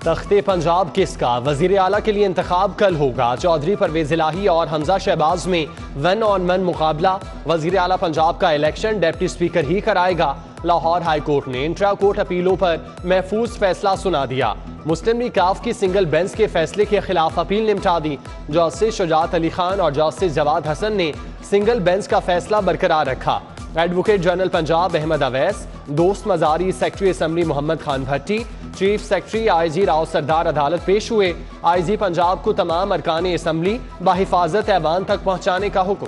तख्ते पंजाब किसका? वजीर आला के लिए इंतखाब कल होगा। चौधरी परवेज इलाही और हमजा शहबाज में 1 on 1 मुकाबला। वजीर आला पंजाब का इलेक्शन डिप्टी स्पीकर ही कराएगा। लाहौर हाई कोर्ट ने इंट्रा कोर्ट अपीलों पर महफूज फैसला सुना दिया। मुस्लिम लीग काफ की सिंगल बेंच के फैसले के खिलाफ अपील निपटा दी। जस्टिस शुजात अली खान और जस्टिस जवाद हसन ने सिंगल बेंच का फैसला बरकरार रखा। एडवोकेट जनरल पंजाब अहमद अवैस, दोस्त मजारी, सेक्रेटरी असम्बली मोहम्मद खान भट्टी, चीफ सेक्रेटरी IG राव सरदार अदालत पेश हुए। IG पंजाब को तमाम अरकान असम्बली बाहिफाजत ऐवान तक पहुंचाने का हुक्म।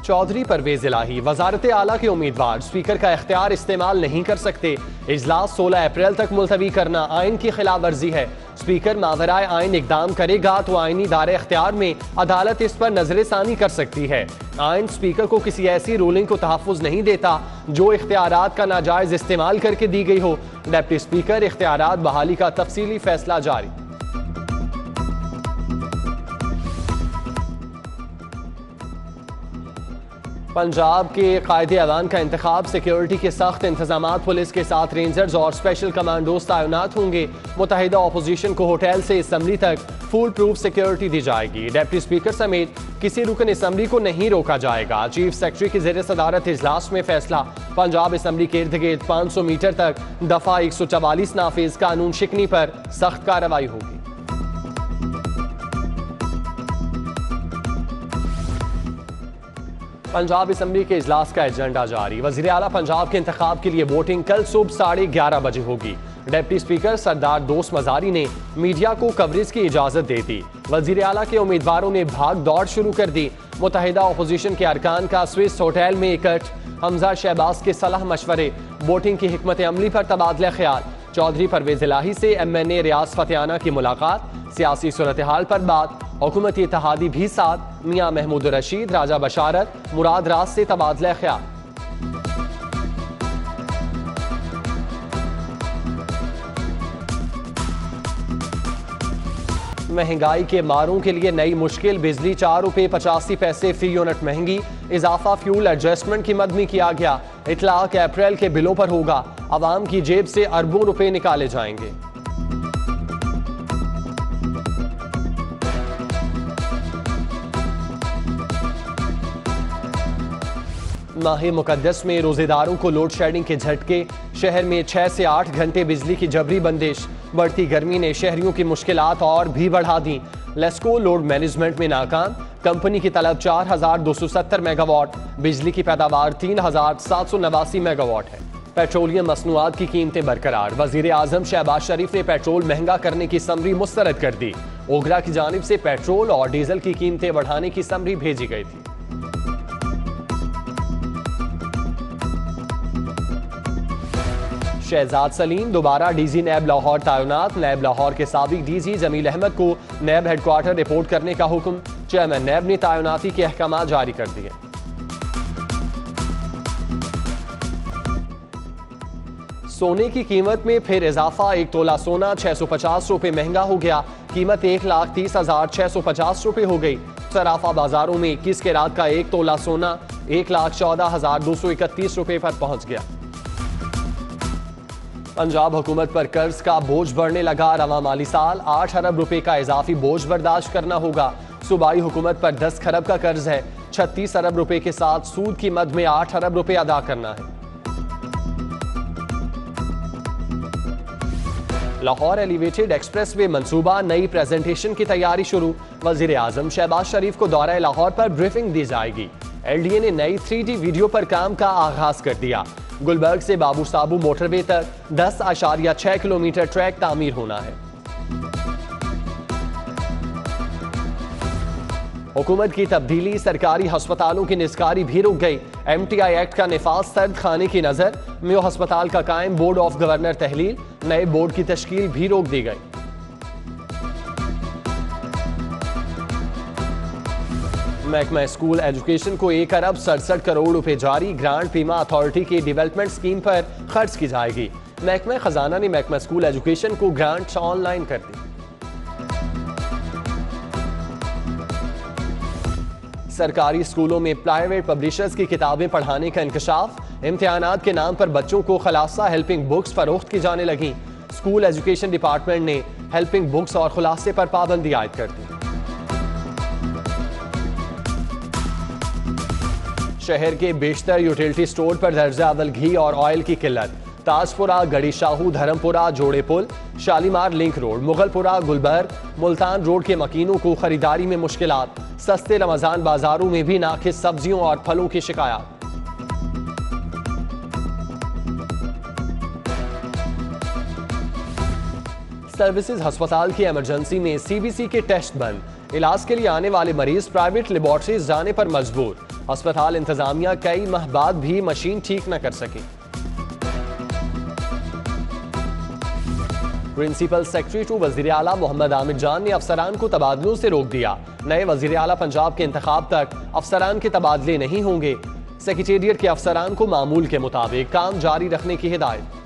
चौधरी परवेज इलाही वजारत आला के उम्मीदवार स्पीकर का इख्तियार इस्तेमाल नहीं कर सकते। इजलास 16 अप्रैल तक मुलतवी करना आइन की खिलाफ वर्जी है। स्पीकर मावराए आइन इकदाम करेगा तो आइनी दायरे इख्तियार में अदालत इस पर नजरसानी कर सकती है। आइन स्पीकर को किसी ऐसी रूलिंग को तहफ़्फ़ुज़ नहीं देता जो इख्तियारात का नाजायज इस्तेमाल करके दी गई हो। डिप्टी स्पीकर इख्तियारात बहाली का तफसीली फैसला जारी। पंजाब के कायदे अवान का इंतखाब, सिक्योरिटी के सख्त इंतजामात, पुलिस के साथ रेंजर्स और स्पेशल कमांडोज तैनात होंगे। मुतहिदा अपोजिशन को होटल से असम्बली तक फुल प्रूफ सिक्योरिटी दी जाएगी। डिप्टी स्पीकर समेत किसी रुकन असम्बली को नहीं रोका जाएगा। चीफ सेक्रेटरी की ज़ेर सदारत इजलास में फैसला। पंजाब असम्बली के इर्द गिर्द 500 मीटर तक दफा 144 नाफिज, कानून शिकनी पर सख्त कार्रवाई होगी। पंजाब असम्बली के इजलास का एजेंडा जारी। वजीर आला पंजाब के इंतखाब के लिए वोटिंग कल सुबह 11:30 बजे होगी। डिप्टी स्पीकर सरदार दोस्त मजारी ने मीडिया को कवरेज की इजाजत दे दी। वजीर आला के उम्मीदवारों ने भाग दौड़ शुरू कर दी। मुतहिदा अपोजिशन के अरकान का स्विस होटल में इकट्ठ। हमजा शहबाज के सलाह मशवरे, वोटिंग की हिकमत अमली पर तबादला ख्याल। चौधरी परवेज इलाही से MNA रियाज फतेहाना की मुलाकात। सियासी सूरत हाल पर बात। हुकूमती इत्तेहादी भी साथ। मियां महमूद रशीद, राजा बशारत, मुराद राज से तबादला ख्याल। महंगाई के मारों के लिए नई मुश्किल। बिजली 4 रुपये 85 पैसे फी यूनिट महंगी। इजाफा फ्यूल एडजस्टमेंट की मद में किया गया। इतलाक अप्रैल के बिलों पर होगा। आवाम की जेब से अरबों रुपए निकाले जाएंगे। माह मुकद्दस में रोजेदारों को लोड शेडिंग के झटके। शहर में 6 से 8 घंटे बिजली की जबरी बंदिश। बढ़ती गर्मी ने शहरियों की मुश्किलात और भी बढ़ा दी। लेस्को लोड मैनेजमेंट में नाकाम। कंपनी की तलब 4270 मेगावाट। बिजली की पैदावार 3789 मेगावाट है। पेट्रोलियम मसनूआत की कीमतें बरकरार। वजीर आजम शहबाज शरीफ ने पेट्रोल महंगा करने की समरी मुस्तरद कर दी। ओगरा की जानिब से पेट्रोल और डीजल की कीमतें बढ़ाने की समरी भेजी गई थी। शहजाद सलीम दोबारा डीजी नैब लाहौर तैनात। नैब लाहौर के साबिक डीजी जमील अहमद को नैब हेडक्वार्टर रिपोर्ट करने का हुक्म। चेयरमैन नैब ने तैनाती के अहकाम जारी कर दिए। सोने की कीमत में फिर इजाफा। 1 तोला सोना 650 रुपए महंगा हो गया। कीमत 1,30,650 रुपए हो गई। सराफा बाजारों में 21 कैरात का 1 तोला सोना 1,14,231 रुपए पर पहुंच गया। पंजाब हुकूमत पर कर्ज का बोझ बढ़ने लगा। रवां माली साल 8 अरब रुपए का इजाफी बोझ बर्दाश्त करना होगा। सूबाई हुकूमत पर 10 खरब का कर्ज है। 36 अरब रुपए के साथ सूद की मद में 8 अरब रुपए अदा करना है। लाहौर एलिवेटेड एक्सप्रेस वे मंसूबा, नई प्रेजेंटेशन की तैयारी शुरू। वजीर आजम शहबाज शरीफ को दौरा लाहौर पर ब्रीफिंग दी जाएगी। LDA ने नई 3D वीडियो पर काम का आगाज कर दिया। गुलबर्ग से बाबू साबू मोटरवे तक 10.6 किलोमीटर ट्रैक तामीर होना है। हुकूमत की तब्दीली, सरकारी अस्पतालों की निस्कारी भी रुक गई। MTI एक्ट का निफाज सर्द खाने की नजर। मेयो अस्पताल का कायम बोर्ड ऑफ गवर्नर तहलील। नए बोर्ड की तश्कील भी रोक दी गई। महकमा स्कूल एजुकेशन को 1 अरब 67 करोड़ रुपए जारी। ग्रांट बीमा अथॉरिटी की डेवलपमेंट स्कीम पर खर्च की जाएगी। महकमा खजाना ने महकमा स्कूल एजुकेशन को ग्रांट ऑनलाइन कर दी। सरकारी स्कूलों में प्राइवेट पब्लिशर्स की किताबें पढ़ाने का इंकशाफ। इम्तिहानात के नाम पर बच्चों को खलासा हेल्पिंग बुक्स फरोख्त की जाने लगी। स्कूल एजुकेशन डिपार्टमेंट ने हेल्पिंग बुक्स और खुलासे पर पाबंदी आयद कर दी। शहर के बेशतर यूटिलिटी स्टोर पर दर्जा अव्वल घी और ऑयल की किल्लत। ताजपुरा, गड़ी Shahu, Dharampura, Jore Pul, Shalimar link road, Mughalpura, Gulberg, Multan road के मकीनों को खरीदारी में मुश्किलात। सस्ते रमजान बाजारों में भी नाकिस सब्जियों और फलों की शिकायत। सर्विसेज अस्पताल की इमरजेंसी में सीबीसी के टेस्ट बंद। इलाज के लिए आने वाले मरीज प्राइवेट लेबोरेटरीज जाने पर मजबूर। अस्पताल इंतजामिया कई माह बाद भी मशीन ठीक न कर सकी। प्रिंसिपल सेक्रेटरी टू वजीर आला मोहम्मद आमिर जान ने अफसरान को तबादलों से रोक दिया। नए वजीर आला पंजाब के इंतखाब तक अफसरान के तबादले नहीं होंगे। सेक्रेटेरिएट के अफसरान को मामूल के मुताबिक काम जारी रखने की हिदायत।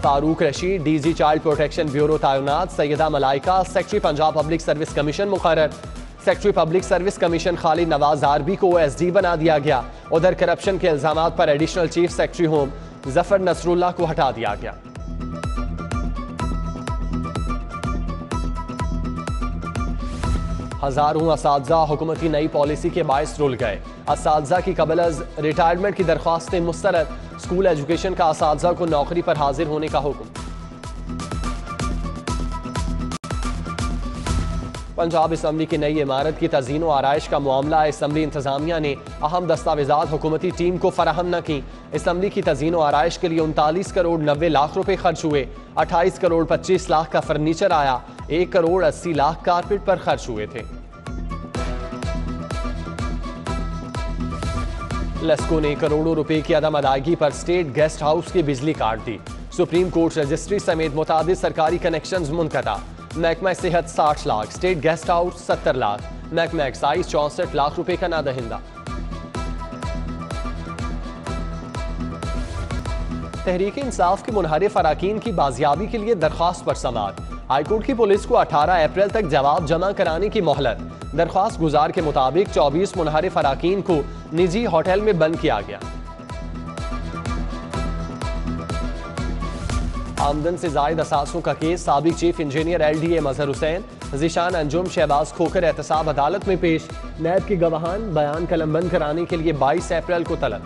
Farooq Rasheed DG child protection bureau तैनात। Syeda Malaika secretary Punjab public service commission मुकर्रर। Secretary public service commission Khalid Nawaz आरबी को एसडी बना दिया गया। उधर करप्शन के इल्जामात पर additional chief secretary home Zafar Nasrullah को हटा दिया गया। हजारों असातिज़ा हुकूमती नई पॉलिसी के बायस रुल गए। असातिज़ा की कबल अज़ रिटायरमेंट की दरख्वास्तें मुस्तरद। स्कूल एजुकेशन का असातिज़ा को नौकरी पर हाजिर होने का हुक्म। पंजाब असम्बली की नई इमारत की तज़ीन व आराइश का मामला। असम्बली इंतजामिया ने अहम दस्तावेजात हुकूमती टीम को फराहम न की। असम्बली की तज़ीन व आराइश के लिए 39 करोड़ 90 लाख रुपए खर्च हुए। 28 करोड़ 25 लाख का फर्नीचर आया। 1 करोड़ 80 लाख कारपेट पर खर्च हुए थे। लेस्को ने करोड़ों रुपए की अदम अदायगी पर स्टेट गेस्ट हाउस की बिजली काट दी। सुप्रीम कोर्ट रजिस्ट्री समेत मुताबिक सरकारी कनेक्शंस मुनक़ता। महकमा सेहत 60 lakh, state guest house 70 lakh, महकमा एक्साइज 64 लाख रुपए का नादहिंदा। तहरीक इंसाफ के मुनहरिफ अराकीन की बाजियाबी के लिए दरख्वास्त पर समाअत। हाईकोर्ट की पुलिस को 18 अप्रैल तक जवाब जमा कराने की मोहलत। दरख्वास्त गुजार के मुताबिक 24 मुनहरिफ अराकीन को निजी होटल में बंद किया गया। आमदन से जायद असासों का केस। साबिक चीफ इंजीनियर LDA मजहर हुसैन, ज़ीशान अंजुम, शहबाज खोखर एहतसाब अदालत में पेश। नैब के गवाहान बयान कलमबंद कराने के लिए 22 अप्रैल को तलब।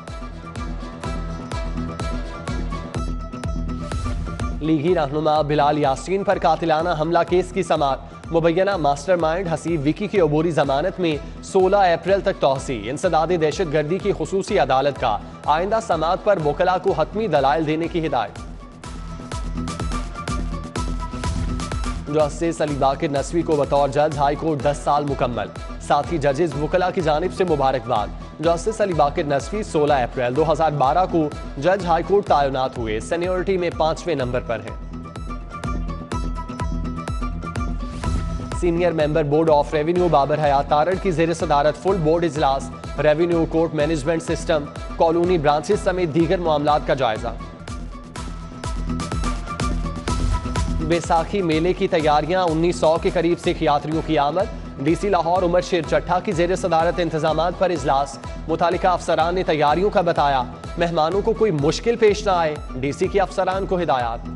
लीगी रहनुमा बिलाल यासीन पर कातिलाना हमला केस की समाअत। मुबैना मास्टरमाइंड हसीब विकी की अबूरी जमानत में 16 अप्रैल तक तौसी। इंसदाद दहशतगर्दी की खुसूसी अदालत का आइंदा समाअत पर वकला को हतमी दलाइल देने की हिदायत। जस्टिस अली बाकिर नसवी को बतौर जज हाई कोर्ट 10 साल मुकम्मल। साथ ही जजेस वकला की जानिब से मुबारकबाद। जस्टिस अली बाकिर नसवी 16 अप्रैल 2012 को जज हाई कोर्ट तैनात हुए। सीनियरिटी में 5वें नंबर पर हैं। Senior member board of revenue Babar Hayat Tarar की जेर सदारत फुल बोर्ड इजलास। Revenue, court management system, colony branches समेत दीगर मामलात का जायजा। बैसाखी मेले की तैयारियां। 1900 के करीब सिख यात्रियों की आमद। DC लाहौर उमर शेर चट्ठा की जेर सदारत इंतजामात पर इजलास। मुतालिका अफसरान ने तैयारियों का बताया। मेहमानों को कोई मुश्किल पेश न आए, DC के अफसरान को हिदायत।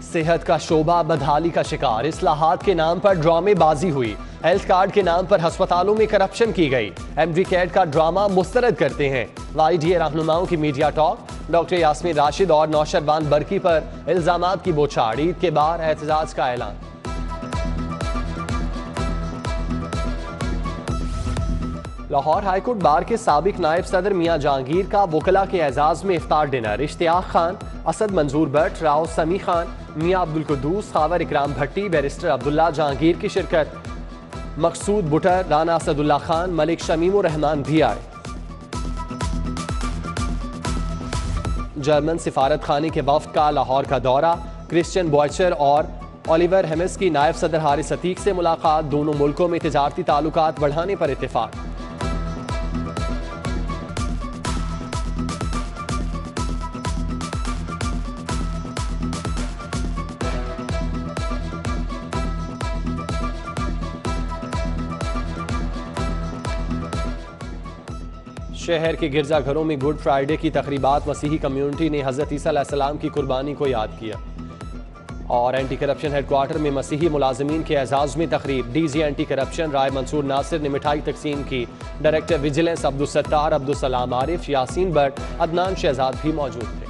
सेहत का शोबा बदहाली का शिकार। इस्लाहात के नाम पर ड्रामेबाजी हुई। हेल्थ कार्ड के नाम पर अस्पतालों में करप्शन की गई। MD कैट का ड्रामा मुस्तरद करते हैं। YDA रहनुमाओं की media talk. Doctor Yasmeen Rashid और नौशरवान बरकी पर इल्जामात की बौछार। ईद के बाद एहतजाज का ऐलान। लाहौर हाईकोर्ट बार के साबिक नायब सदर मियां जहांगीर का वकला के एजाज में इफ्तार डिनर। इश्तियाक खान, असद मंजूर भट्ट, राव समी खान, मियां अब्दुल कुद्दूस, खावर इकराम भट्टी, बैरिस्टर अब्दुल्ला जहांगीर की शिरकत। मकसूद बुटर, राना असदुल्ला खान, मलिक शमीम रहमान भी आए। जर्मन सिफारत खाने के वफ्द का लाहौर का दौरा। क्रिश्चियन बॉयचर और ओलिवर हेमिस की नायब सदर हारिस अतीक से मुलाकात। दोनों मुल्कों में तिजारती ताल्लुकात बढ़ाने पर इत्तेफाक। शहर के गिरजाघरों में गुड फ्राइडे की तकरीबात, मसीही कम्युनिटी ने हज़रत ईसा अलैहिस्सलाम की कुर्बानी को याद किया। और एंटी करप्शन हेडक्वार्टर में मसीही मुलाजमीन के एजाज में तकरीब, डीजी एंटी करप्शन राय मंसूर नासिर ने मिठाई तकसीम की। Director vigilance Abdul Sattar, Abdul Salam Arif, Yasin but, Adnan Shahzad भी मौजूद थे।